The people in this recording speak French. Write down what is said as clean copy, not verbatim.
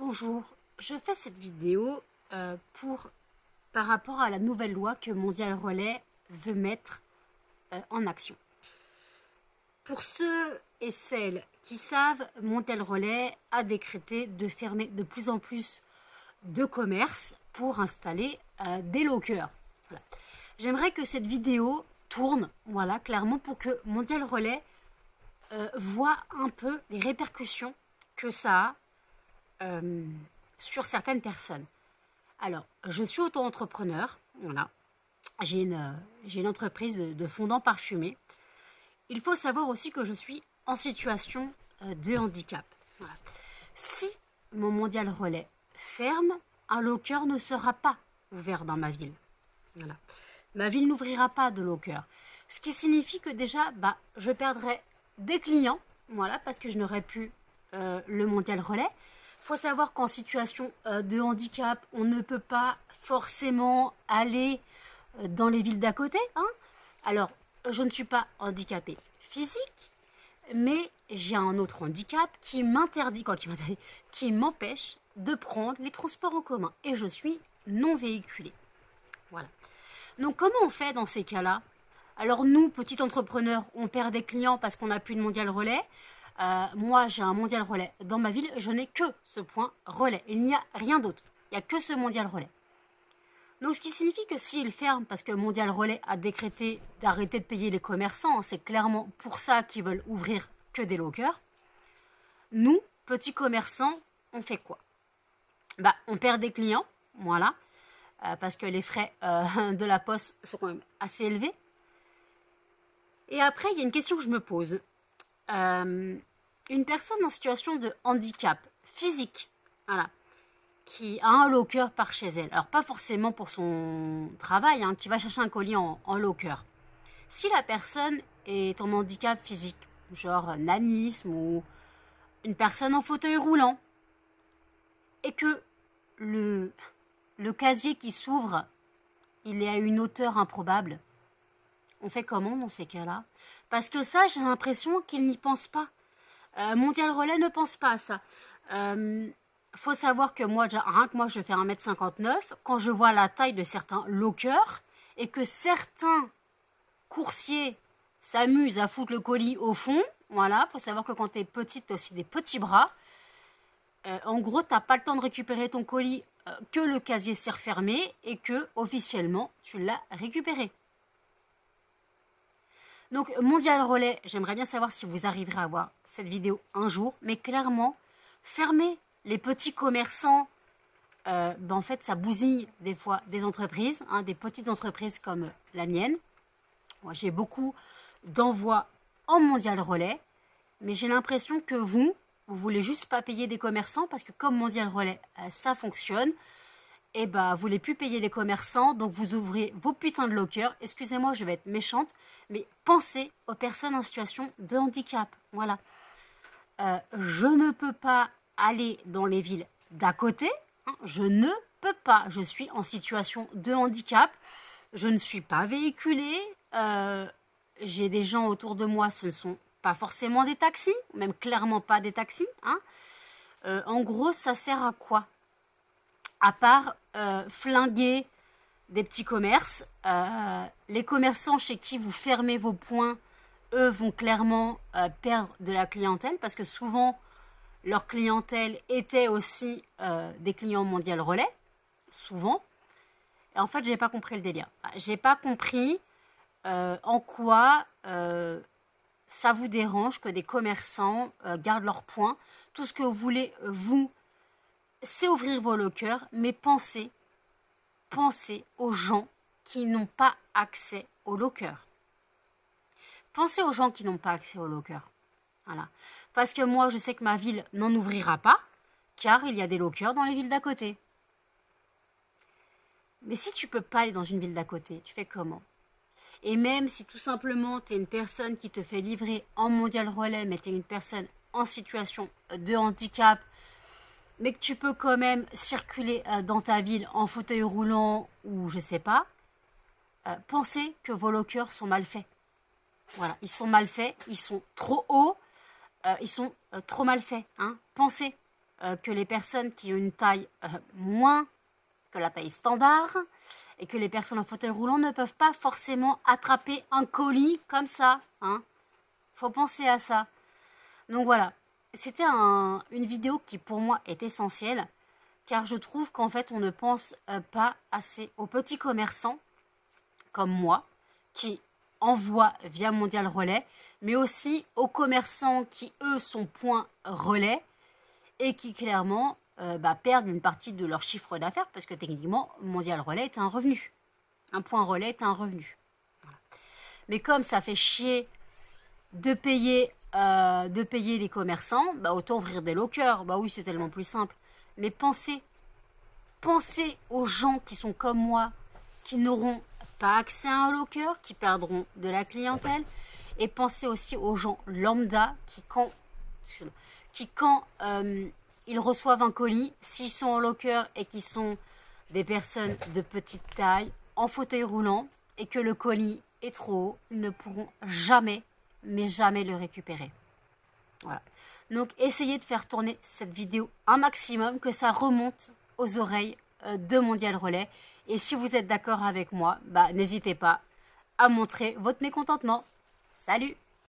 Bonjour, je fais cette vidéo par rapport à la nouvelle loi que Mondial Relais veut mettre en action. Pour ceux et celles qui savent, Mondial Relais a décrété de fermer de plus en plus de commerces pour installer des lockers. Voilà. J'aimerais que cette vidéo tourne, voilà, clairement pour que Mondial Relais voit un peu les répercussions que ça a sur certaines personnes. Alors, je suis auto-entrepreneur, voilà. J'ai une entreprise de fondants parfumés. Il faut savoir aussi que je suis en situation de handicap. Voilà. Si mon Mondial Relais ferme, un locker ne sera pas ouvert dans ma ville. Voilà. Ma ville n'ouvrira pas de locker. Ce qui signifie que déjà, je perdrai des clients, voilà, parce que je n'aurai plus le Mondial Relais. Il faut savoir qu'en situation de handicap, on ne peut pas forcément aller dans les villes d'à côté. Hein. Alors, je ne suis pas handicapée physique, mais j'ai un autre handicap qui m'interdit, qui m'empêche de prendre les transports en commun. Et je suis non véhiculée. Voilà. Donc, comment on fait dans ces cas-là? Alors, nous, petits entrepreneurs, on perd des clients parce qu'on n'a plus de Mondial Relais. Moi, j'ai un Mondial Relais dans ma ville. Je n'ai que ce point relais. Il n'y a rien d'autre. Il n'y a que ce Mondial Relais. Donc, ce qui signifie que s'il ferme, parce que Mondial Relais a décrété d'arrêter de payer les commerçants, c'est clairement pour ça qu'ils veulent ouvrir que des lockers. Nous, petits commerçants, on fait quoi? On perd des clients, voilà, parce que les frais de la poste sont quand même assez élevés. Et après, il y a une question que je me pose. Une personne en situation de handicap physique, voilà, qui a un locker par chez elle, alors pas forcément pour son travail, qui va chercher un colis en locker. Si la personne est en handicap physique, genre nanisme ou une personne en fauteuil roulant, et que le casier qui s'ouvre, il est à une hauteur improbable, on fait comment dans ces cas-là? Parce que ça, j'ai l'impression qu'ils n'y pensent pas. Mondial Relais ne pense pas à ça. Faut savoir que moi, rien que moi, je fais 1,59 m. Quand je vois la taille de certains lockers et que certains coursiers s'amusent à foutre le colis au fond, voilà, faut savoir que quand tu es petite, tu as aussi des petits bras. En gros, tu n'as pas le temps de récupérer ton colis que le casier s'est refermé et que, officiellement, tu l'as récupéré. Donc, Mondial Relais, j'aimerais bien savoir si vous arriverez à voir cette vidéo un jour. Mais clairement, fermer les petits commerçants, en fait, ça bousille des fois des entreprises, des petites entreprises comme la mienne. Moi, j'ai beaucoup d'envois en Mondial Relais. Mais j'ai l'impression que vous voulez juste pas payer des commerçants parce que comme Mondial Relais, ça fonctionne. Et vous voulez plus payer les commerçants, donc vous ouvrez vos putains de lockers. Excusez-moi, je vais être méchante, mais pensez aux personnes en situation de handicap. Voilà. Je ne peux pas aller dans les villes d'à côté. Je ne peux pas. Je suis en situation de handicap. Je ne suis pas véhiculée. J'ai des gens autour de moi, ce ne sont pas forcément des taxis, même clairement pas des taxis. En gros, ça sert à quoi? À part flinguer des petits commerces, les commerçants chez qui vous fermez vos points, eux, vont clairement perdre de la clientèle parce que souvent, leur clientèle était aussi des clients Mondial Relais, souvent. Et en fait, j'ai pas compris le délire. J'ai pas compris en quoi ça vous dérange que des commerçants gardent leurs points. Tout ce que vous voulez, vous, c'est ouvrir vos lockers, mais pensez aux gens qui n'ont pas accès aux lockers. Pensez aux gens qui n'ont pas accès aux lockers. Voilà. Parce que moi, je sais que ma ville n'en ouvrira pas, car il y a des lockers dans les villes d'à côté. Mais si tu ne peux pas aller dans une ville d'à côté, tu fais comment? Et même si tout simplement tu es une personne qui te fait livrer en Mondial Relais, mais tu es une personne en situation de handicap, mais que tu peux quand même circuler dans ta ville en fauteuil roulant ou je sais pas, pensez que vos lockers sont mal faits. Voilà, ils sont mal faits, ils sont trop hauts, ils sont trop mal faits. Pensez que les personnes qui ont une taille moins que la taille standard et que les personnes en fauteuil roulant ne peuvent pas forcément attraper un colis comme ça. Hein. Faut penser à ça. Donc voilà, c'était une vidéo qui pour moi est essentielle car je trouve qu'en fait on ne pense pas assez aux petits commerçants comme moi qui envoient via Mondial Relais, mais aussi aux commerçants qui eux sont point relais et qui clairement perdent une partie de leur chiffre d'affaires parce que techniquement Mondial Relais est un revenu. Un point relais est un revenu. Voilà. Mais comme ça fait chier de payer les commerçants, autant ouvrir des lockers. Bah oui, c'est tellement plus simple. Mais pensez aux gens qui sont comme moi, qui n'auront pas accès à un locker, qui perdront de la clientèle. Et pensez aussi aux gens lambda qui quand ils reçoivent un colis, s'ils sont en locker et qui sont des personnes de petite taille, en fauteuil roulant, et que le colis est trop haut, ils ne pourront jamais, mais jamais le récupérer. Voilà. Donc, essayez de faire tourner cette vidéo un maximum, que ça remonte aux oreilles de Mondial Relais. Et si vous êtes d'accord avec moi, n'hésitez pas à montrer votre mécontentement. Salut!